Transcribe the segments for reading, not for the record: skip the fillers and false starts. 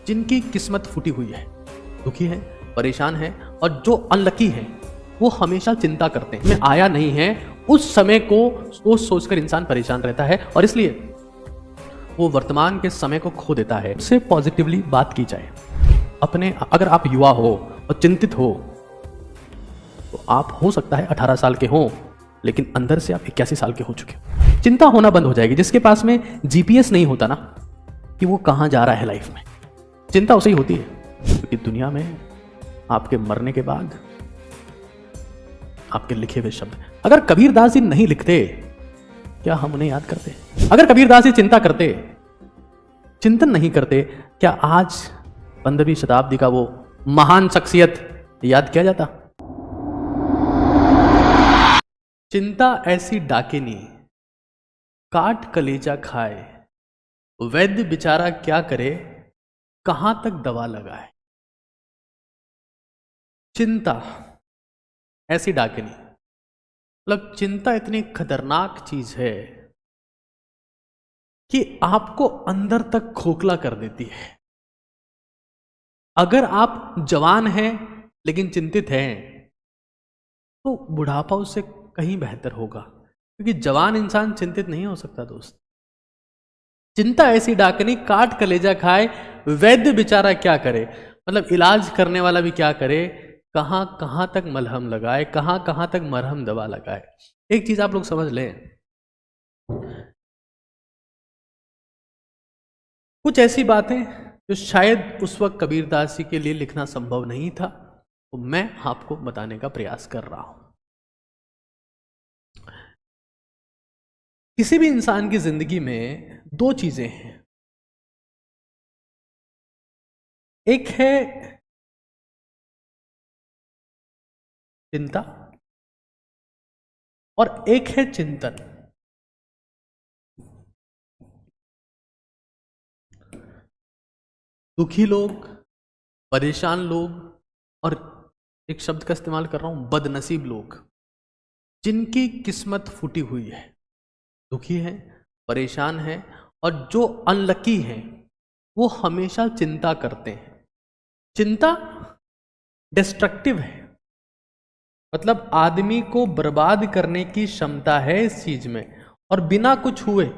जिनकी किस्मत फूटी हुई है, दुखी है, परेशान है, और जो अनलकी है वो हमेशा चिंता करते हैं, में आया नहीं है, उस समय को सोच सोचकर इंसान परेशान रहता है और इसलिए वो वर्तमान के समय को खो देता है। उससे पॉजिटिवली बात की जाए अपने, अगर आप युवा हो और चिंतित हो तो आप हो सकता है 18 साल के हो, लेकिन अंदर से आप 81 साल के हो चुके हो। चिंता होना बंद हो जाएगी। जिसके पास में जीपीएस नहीं होता ना कि वो कहां जा रहा है लाइफ में, चिंता उसे ही होती है, क्योंकि दुनिया में आपके मरने के बाद आपके लिखे हुए शब्द, अगर कबीरदास जी नहीं लिखते क्या हम उन्हें याद करते? अगर कबीरदास जी चिंता करते, चिंतन नहीं करते, क्या आज 15वीं शताब्दी का वो महान शख्सियत याद किया जाता? चिंता ऐसी डाकिनी काट कलेजा खाए, वैद्य बेचारा क्या करे, कहां तक दवा लगाए। चिंता ऐसी डाकिनी, मतलब चिंता इतनी खतरनाक चीज है कि आपको अंदर तक खोखला कर देती है। अगर आप जवान हैं लेकिन चिंतित हैं तो बुढ़ापा उससे कहीं बेहतर होगा, क्योंकि जवान इंसान चिंतित नहीं हो सकता दोस्त। चिंता ऐसी डाकनी काट कलेजा खाए, वैद्य बेचारा क्या करे, मतलब इलाज करने वाला भी क्या करे, कहां कहां तक मलहम लगाए, कहां कहां तक मरहम दवा लगाए। एक चीज आप लोग समझ लें, कुछ ऐसी बातें जो शायद उस वक्त कबीरदास जी के लिए लिखना संभव नहीं था, तो मैं आपको बताने का प्रयास कर रहा हूं। किसी भी इंसान की जिंदगी में दो चीजें हैं, एक है चिंता और एक है चिंतन। दुखी लोग, परेशान लोग, और एक शब्द का इस्तेमाल कर रहा हूं, बदनसीब लोग, जिनकी किस्मत फूटी हुई है, दुखी है, परेशान है, और जो अनलकी हैं वो हमेशा चिंता करते हैं। चिंता डिस्ट्रक्टिव है, मतलब आदमी को बर्बाद करने की क्षमता है इस चीज में, और बिना कुछ हुए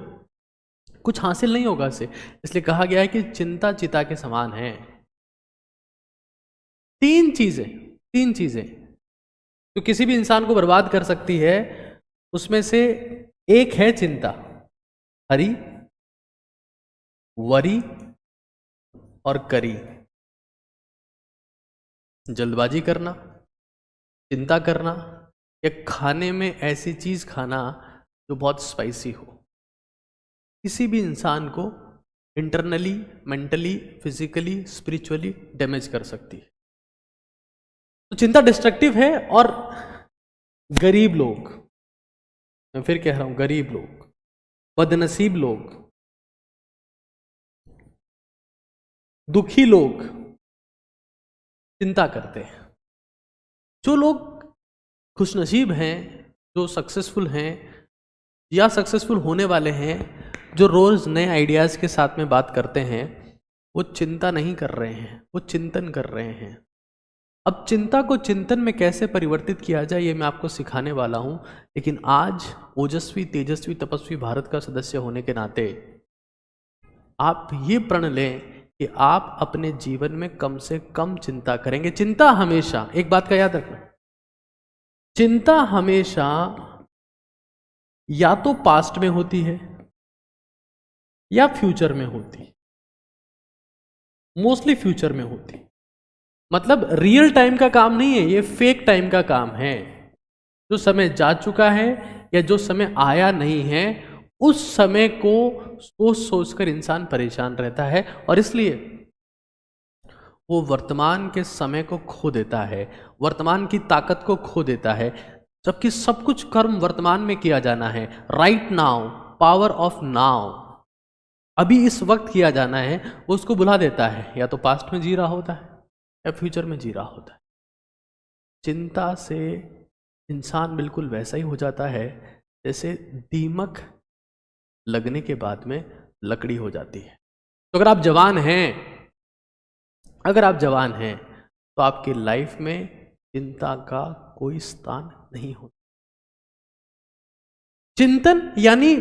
कुछ हासिल नहीं होगा इसे। इसलिए कहा गया है कि चिंता चिता के समान है। तीन चीजें तो किसी भी इंसान को बर्बाद कर सकती है, उसमें से एक है चिंता, हरी, वरी और करी। जल्दबाजी करना, चिंता करना, या खाने में ऐसी चीज खाना जो बहुत स्पाइसी हो, किसी भी इंसान को internally, mentally, physically, spiritually damage कर सकती है। तो चिंता डिस्ट्रक्टिव है। और गरीब लोग, मैं फिर कह रहा हूं, गरीब लोग, बदनसीब लोग, दुखी लोग चिंता करते हैं। जो लोग खुशनसीब हैं, जो सक्सेसफुल हैं या सक्सेसफुल होने वाले हैं, जो रोज नए आइडियाज के साथ में बात करते हैं, वो चिंता नहीं कर रहे हैं, वो चिंतन कर रहे हैं। अब चिंता को चिंतन में कैसे परिवर्तित किया जाए ये मैं आपको सिखाने वाला हूं। लेकिन आज ओजस्वी, तेजस्वी, तपस्वी भारत का सदस्य होने के नाते आप ये प्रण लें कि आप अपने जीवन में कम से कम चिंता करेंगे। चिंता हमेशा, एक बात का याद रखना, चिंता हमेशा या तो पास्ट में होती है या फ्यूचर में होती है, मोस्टली फ्यूचर में होती है। मतलब रियल टाइम का काम नहीं है, ये फेक टाइम का काम है। जो समय जा चुका है या जो समय आया नहीं है, उस समय को सोच सोचकर इंसान परेशान रहता है और इसलिए वो वर्तमान के समय को खो देता है, वर्तमान की ताकत को खो देता है, जबकि सब कुछ कर्म वर्तमान में किया जाना है। Right now, power of now, अभी इस वक्त किया जाना है, वो उसको बुला देता है। या तो पास्ट में जी रहा होता है या फ्यूचर में जी रहा होता है। चिंता से इंसान बिल्कुल वैसा ही हो जाता है जैसे दीमक लगने के बाद में लकड़ी हो जाती है। तो अगर आप जवान हैं अगर आप जवान हैं तो आपकी लाइफ में चिंता का कोई स्थान नहीं होता। चिंतन यानी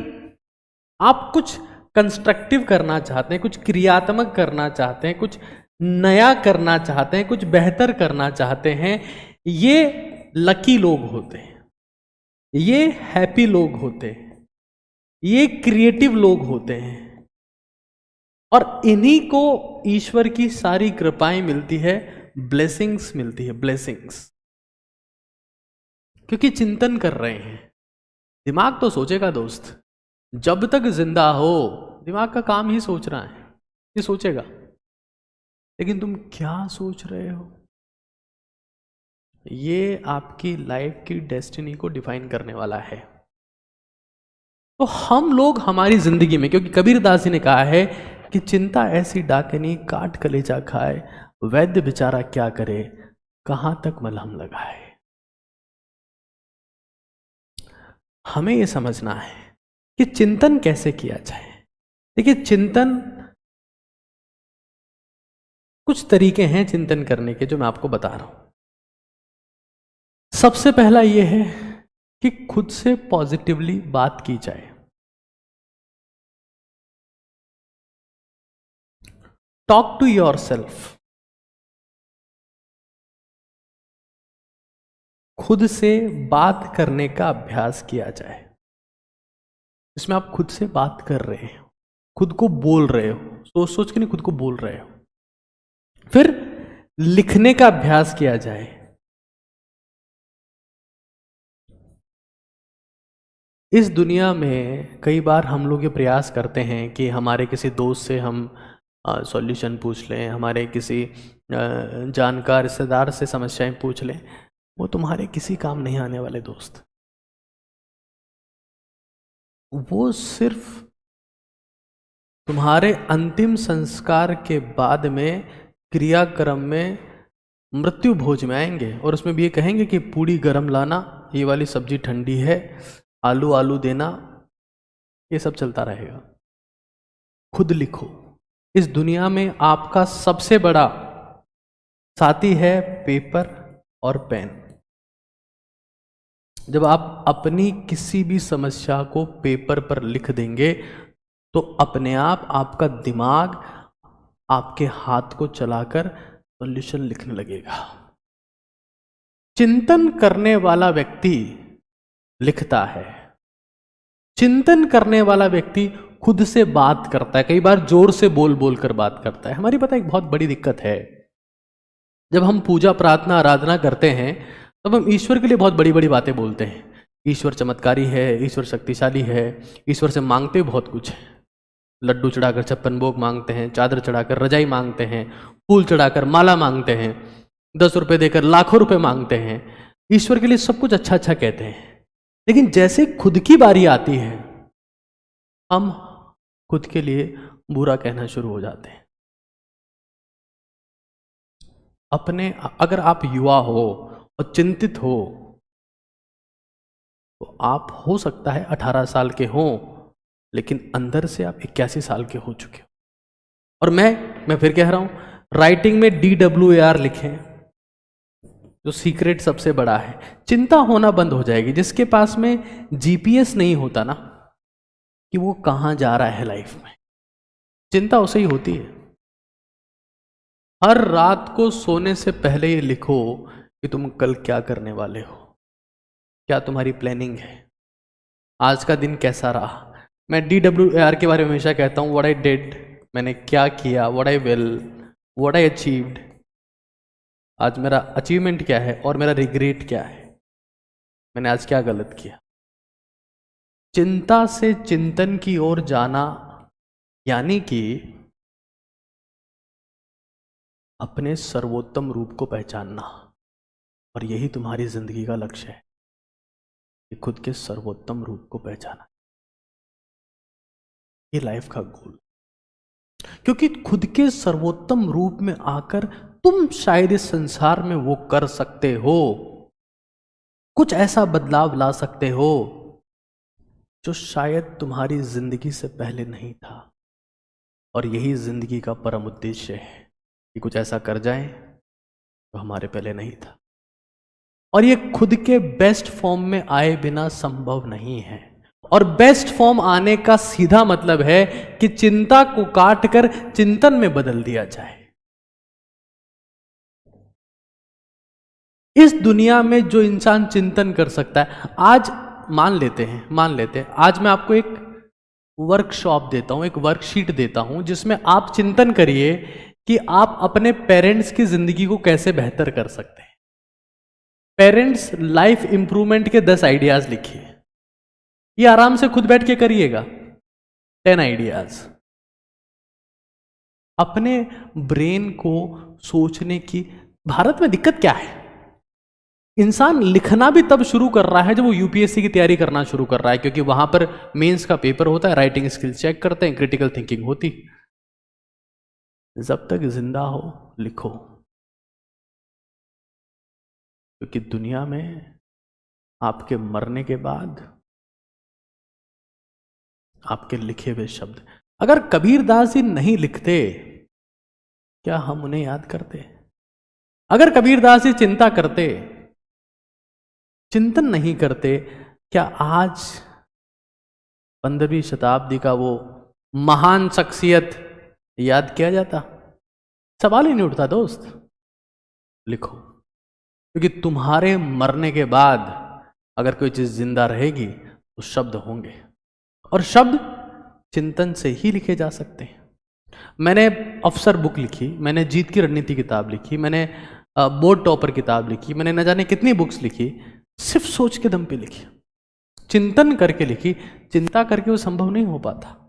आप कुछ कंस्ट्रक्टिव करना चाहते हैं, कुछ क्रियात्मक करना चाहते हैं, कुछ नया करना चाहते हैं, कुछ बेहतर करना चाहते हैं। ये लकी लोग होते हैं, ये हैप्पी लोग होते हैं, ये क्रिएटिव लोग होते हैं, और इन्हीं को ईश्वर की सारी कृपाएं मिलती है, ब्लेसिंग्स मिलती है, ब्लेसिंग्स, क्योंकि चिंतन कर रहे हैं। दिमाग तो सोचेगा दोस्त, जब तक जिंदा हो दिमाग का काम ही सोच रहा है, ये सोचेगा, लेकिन तुम क्या सोच रहे हो, ये आपकी लाइफ की डेस्टिनी को डिफाइन करने वाला है। तो हम लोग हमारी जिंदगी में, क्योंकि कबीरदास जी ने कहा है कि चिंता ऐसी डाकनी काट कलेजा खाए, वैद्य बेचारा क्या करे कहां तक मलहम लगाए। हमें यह समझना है कि चिंतन कैसे किया जाए। देखिए, चिंतन, कुछ तरीके हैं चिंतन करने के जो मैं आपको बता रहा हूं। सबसे पहला यह है कि खुद से पॉजिटिवली बात की जाए। Talk to yourself. खुद से बात करने का अभ्यास किया जाए। इसमें आप खुद से बात कर रहे हो, खुद को बोल रहे हो, सोच सोच के नहीं, खुद को बोल रहे हो। फिर लिखने का अभ्यास किया जाए। इस दुनिया में कई बार हम लोग ये प्रयास करते हैं कि हमारे किसी दोस्त से हम सॉल्यूशन पूछ लें, हमारे किसी जानकार रिश्तेदार से समस्याएं पूछ लें। वो तुम्हारे किसी काम नहीं आने वाले दोस्त। वो सिर्फ तुम्हारे अंतिम संस्कार के बाद में क्रियाक्रम में मृत्यु भोज में आएंगे, और उसमें भी ये कहेंगे कि पूड़ी गरम लाना, ये वाली सब्जी ठंडी है, आलू आलू देना, ये सब चलता रहेगा। खुद लिखो। इस दुनिया में आपका सबसे बड़ा साथी है पेपर और पेन। जब आप अपनी किसी भी समस्या को पेपर पर लिख देंगे तो अपने आप आपका दिमाग आपके हाथ को चलाकर सॉल्यूशन लिखने लगेगा। चिंतन करने वाला व्यक्ति लिखता है। चिंतन करने वाला व्यक्ति खुद से बात करता है। कई बार जोर से बोल बोल कर बात करता है। हमारी पता एक बहुत बड़ी दिक्कत है, जब हम पूजा प्रार्थना आराधना करते हैं तब हम ईश्वर के लिए बहुत बड़ी बड़ी बातें बोलते हैं। ईश्वर चमत्कारी है, ईश्वर शक्तिशाली है, ईश्वर से मांगते बहुत कुछ है। लड्डू चढ़ाकर 56 भोग मांगते हैं, चादर चढ़ाकर रजाई मांगते हैं, फूल चढ़ाकर माला मांगते हैं, 10 रुपए देकर लाखों रुपए मांगते हैं। ईश्वर के लिए सब कुछ अच्छा अच्छा कहते हैं, लेकिन जैसे खुद की बारी आती है हम खुद के लिए बुरा कहना शुरू हो जाते हैं। अपने, अगर आप युवा हो और चिंतित हो तो आप हो सकता है 18 साल के हो, लेकिन अंदर से आप 81 साल के हो चुके हो। और मैं फिर कह रहा हूं, राइटिंग में DWAR लिखें, जो सीक्रेट सबसे बड़ा है। चिंता होना बंद हो जाएगी। जिसके पास में GPS नहीं होता ना कि वो कहां जा रहा है लाइफ में, चिंता उसे ही होती है। हर रात को सोने से पहले ये लिखो कि तुम कल क्या करने वाले हो, क्या तुम्हारी प्लानिंग है, आज का दिन कैसा रहा। मैं DWAR के बारे में हमेशा कहता हूं, व्हाट आई डिड, मैंने क्या किया, what I will, what I achieved. आज मेरा अचीवमेंट क्या है और मेरा रिग्रेट क्या है, मैंने आज क्या गलत किया। चिंता से चिंतन की ओर जाना यानी कि अपने सर्वोत्तम रूप को पहचानना, और यही तुम्हारी जिंदगी का लक्ष्य है कि खुद के सर्वोत्तम रूप को पहचाना। ये लाइफ का गोल, क्योंकि खुद के सर्वोत्तम रूप में आकर तुम शायद इस संसार में वो कर सकते हो, कुछ ऐसा बदलाव ला सकते हो जो शायद तुम्हारी जिंदगी से पहले नहीं था। और यही जिंदगी का परम उद्देश्य है कि कुछ ऐसा कर जाए जो हमारे पहले नहीं था, और ये खुद के बेस्ट फॉर्म में आए बिना संभव नहीं है। और बेस्ट फॉर्म आने का सीधा मतलब है कि चिंता को काट कर चिंतन में बदल दिया जाए। इस दुनिया में जो इंसान चिंतन कर सकता है, आज मान लेते हैं आज मैं आपको एक वर्कशॉप देता हूं, एक वर्कशीट देता हूं, जिसमें आप चिंतन करिए कि आप अपने पेरेंट्स की जिंदगी को कैसे बेहतर कर सकते हैं। पेरेंट्स लाइफ इंप्रूवमेंट के 10 आइडियाज लिखिए। ये आराम से खुद बैठ के करिएगा। 10 आइडियाज। अपने ब्रेन को सोचने की, भारत में दिक्कत क्या है, इंसान लिखना भी तब शुरू कर रहा है जब वो यूपीएससी की तैयारी करना शुरू कर रहा है, क्योंकि वहां पर मेंस का पेपर होता है, राइटिंग स्किल्स चेक करते हैं, क्रिटिकल थिंकिंग होती। जब तक जिंदा हो लिखो, क्योंकि दुनिया में आपके मरने के बाद आपके लिखे हुए शब्द, अगर कबीरदास जी नहीं लिखते क्या हम उन्हें याद करते? अगर कबीरदास जी चिंता करते, चिंतन नहीं करते, क्या आज 15वीं शताब्दी का वो महान शख्सियत याद किया जाता? सवाल ही नहीं उठता दोस्त। लिखो, क्योंकि तुम्हारे मरने के बाद अगर कोई चीज जिंदा रहेगी तो शब्द होंगे, और शब्द चिंतन से ही लिखे जा सकते हैं। मैंने अफसर बुक लिखी, मैंने जीत की रणनीति किताब लिखी, मैंने बोर्ड टॉपर किताब लिखी, मैंने न जाने कितनी बुक्स लिखी, सिर्फ सोच के दम पे लिखी, चिंतन करके लिखी। चिंता करके वो संभव नहीं हो पाता।